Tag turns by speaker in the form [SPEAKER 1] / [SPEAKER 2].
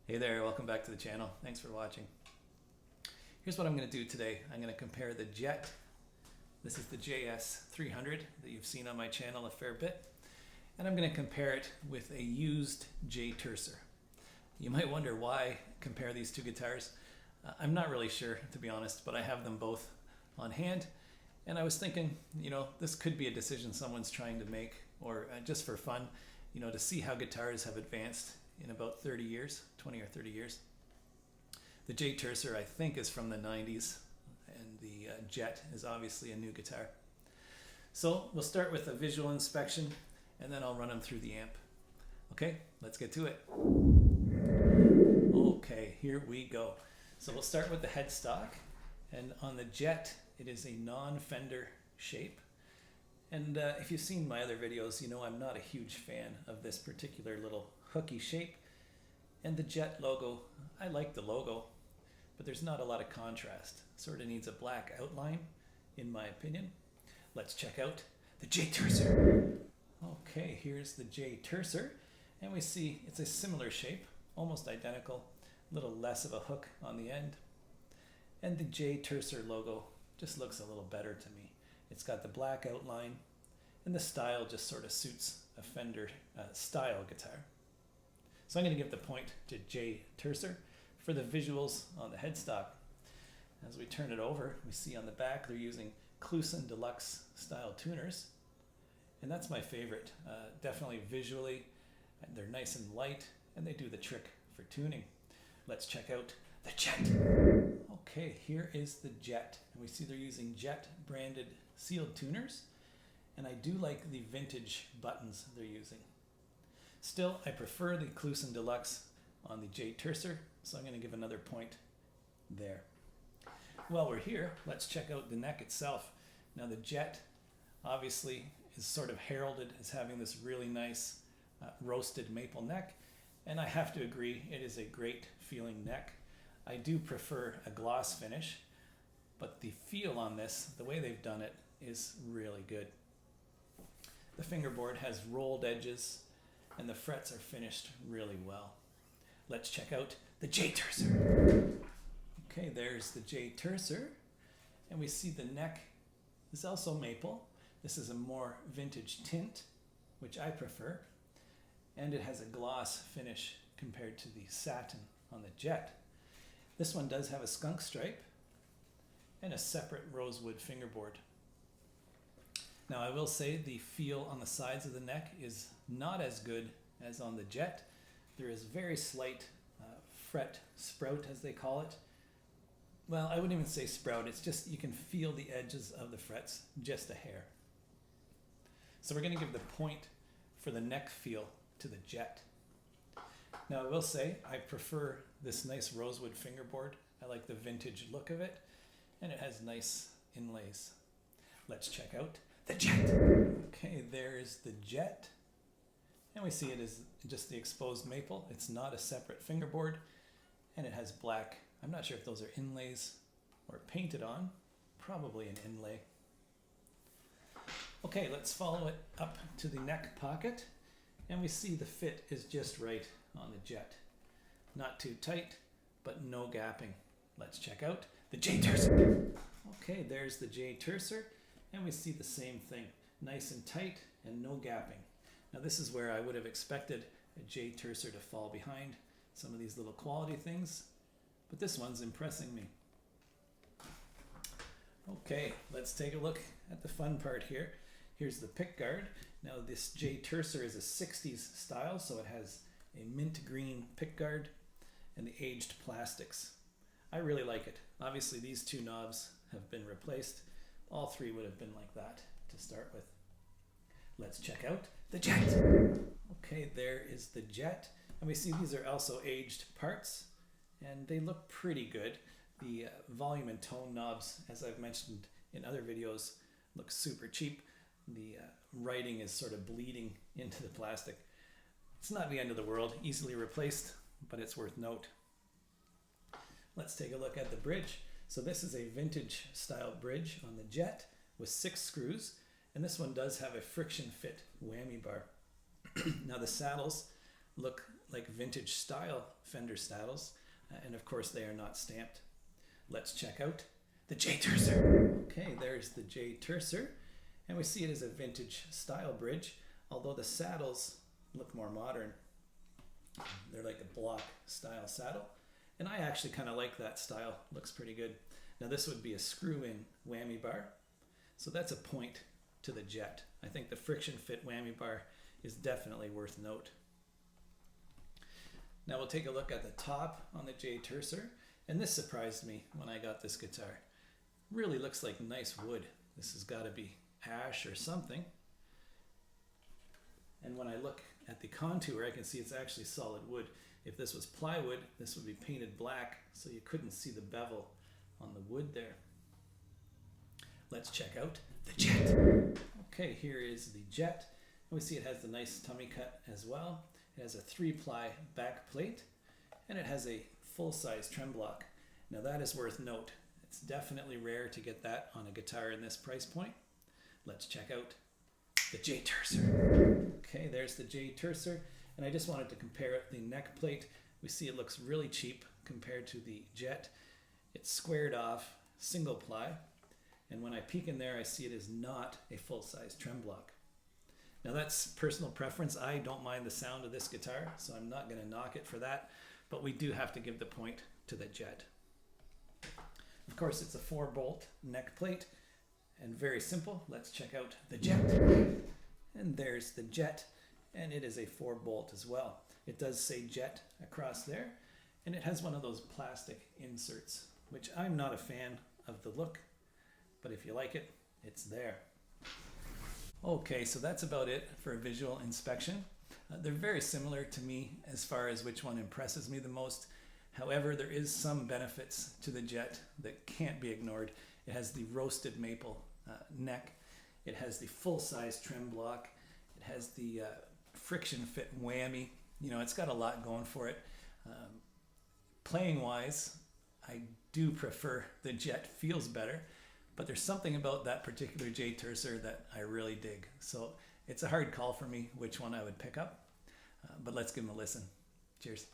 [SPEAKER 1] Hey there, welcome back to the channel. Thanks for watching. Here's what I'm going to do today. I'm going to compare the Jet. This is the JS300 that you've seen on my channel a fair bit. And I'm going to compare it with a used JAY TURSER. You might wonder why compare these two guitars. I'm not really sure, to be honest, but I have them both on hand. And I was thinking, this could be a decision someone's trying to make, or just for fun, to see how guitars have advanced in about 30 years, 20 or 30 years. The JAY TURSER, I think, is from the 90s, and the Jet is obviously a new guitar. So we'll start with a visual inspection, and then I'll run them through the amp. Okay, let's get to it. Okay, here we go. So we'll start with the headstock, and on the Jet, it is a non-fender shape. And if you've seen my other videos, you know I'm not a huge fan of this particular little hooky shape. And the Jet logo, I like the logo, but there's not a lot of contrast. Sort of needs a black outline, in my opinion. Let's check out the JAY TURSER. Okay, here's the JAY TURSER, and we see it's a similar shape, almost identical, a little less of a hook on the end. And the JAY TURSER logo just looks a little better to me. It's got the black outline, and the style just sort of suits a Fender style guitar. So I'm going to give the point to JAY TURSER for the visuals on the headstock. As we turn it over, we see on the back they're using Kluson Deluxe style tuners, and that's my favorite. Definitely visually, they're nice and light, and they do the trick for tuning. Let's check out the Jet. Okay, here is the Jet, and we see they're using Jet branded sealed tuners, and I do like the vintage buttons they're using. Still, I prefer the Kluson Deluxe on the JAY TURSER, so I'm going to give another point there. While we're here, let's check out the neck itself. Now the Jet obviously is sort of heralded as having this really nice roasted maple neck, and I have to agree, it is a great feeling neck. I do prefer a gloss finish, but the feel on this, the way they've done it, is really good. The fingerboard has rolled edges, and the frets are finished really well. Let's check out the JAY TURSER. Okay, there's the JAY TURSER, and we see the neck is also maple. This is a more vintage tint, which I prefer, and it has a gloss finish compared to the satin on the Jet. This one does have a skunk stripe and a separate rosewood fingerboard. Now I will say the feel on the sides of the neck is not as good as on the Jet. There is very slight fret sprout, as they call it. Well, I wouldn't even say sprout, it's just you can feel the edges of the frets just a hair. So we're going to give the point for the neck feel to the Jet. Now I will say I prefer this nice rosewood fingerboard. I like the vintage look of it, and it has nice inlays. Let's check out the Jet. Okay, there's the Jet, and we see it is just the exposed maple. It's not a separate fingerboard, and it has black. I'm not sure if those are inlays or painted on, probably an inlay. Okay, let's follow it up to the neck pocket, and we see the fit is just right on the Jet. Not too tight, but no gapping. Let's check out the JAY TURSER. Okay, there's the JAY TURSER, and we see the same thing. Nice and tight and no gapping. Now this is where I would have expected a JAY TURSER to fall behind some of these little quality things, but this one's impressing me. Okay, let's take a look at the fun part here. Here's the pickguard. Now this JAY TURSER is a 60s style, so it has a mint green pickguard and the aged plastics. I really like it. Obviously these two knobs have been replaced. All three would have been like that to start with. Let's check out the Jet. Okay, there is the Jet, and we see these are also aged parts, and they look pretty good. The volume and tone knobs, as I've mentioned in other videos, look super cheap. The writing is sort of bleeding into the plastic. It's not the end of the world, easily replaced, but it's worth note. Let's take a look at the bridge. So this is a vintage style bridge on the Jet with 6 screws, and this one does have a friction fit whammy bar. Now the saddles look like vintage style Fender saddles, and of course they are not stamped. Let's check out the Jay Turser. Okay, there's the Jay Turser, and we see it as a vintage style bridge, although the saddles look more modern. They're like a block style saddle, and I actually kind of like that style. Looks pretty good. Now this would be a screw-in whammy bar, so that's a point to the Jet. I think the friction fit whammy bar is definitely worth note. Now we'll take a look at the top on the Jay Turser, and this surprised me when I got this guitar. Really looks like nice wood. This has got to be ash or something. And when I look at the contour, I can see it's actually solid wood. If this was plywood, this would be painted black, so you couldn't see the bevel on the wood there. Let's check out the Jet. Okay, here is the Jet. And we see it has the nice tummy cut as well. It has a 3-ply back plate, and it has a full-size trem block. Now that is worth note. It's definitely rare to get that on a guitar in this price point. Let's check out the Jay Turser. Okay, there's the Jay Turser, and I just wanted to compare it. The neck plate, we see it looks really cheap compared to the Jet. It's squared off, single ply, and when I peek in there, I see it is not a full-size trem block. Now that's personal preference. I don't mind the sound of this guitar, so I'm not going to knock it for that, but we do have to give the point to the Jet. Of course, it's a 4-bolt neck plate, and very simple. Let's check out the Jet. And there's the Jet, and it is a 4-bolt as well. It does say Jet across there, and it has one of those plastic inserts, which I'm not a fan of the look, but if you like it, it's there. Okay, so that's about it for a visual inspection. They're very similar to me as far as which one impresses me the most. However, there is some benefits to the Jet that can't be ignored. It has the roasted maple neck. It has the full-size trim block. It has the friction fit whammy. You know, it's got a lot going for it. Playing-wise, I do prefer the Jet. Feels better. But there's something about that particular Jay Turser that I really dig. So it's a hard call for me which one I would pick up. But let's give them a listen. Cheers.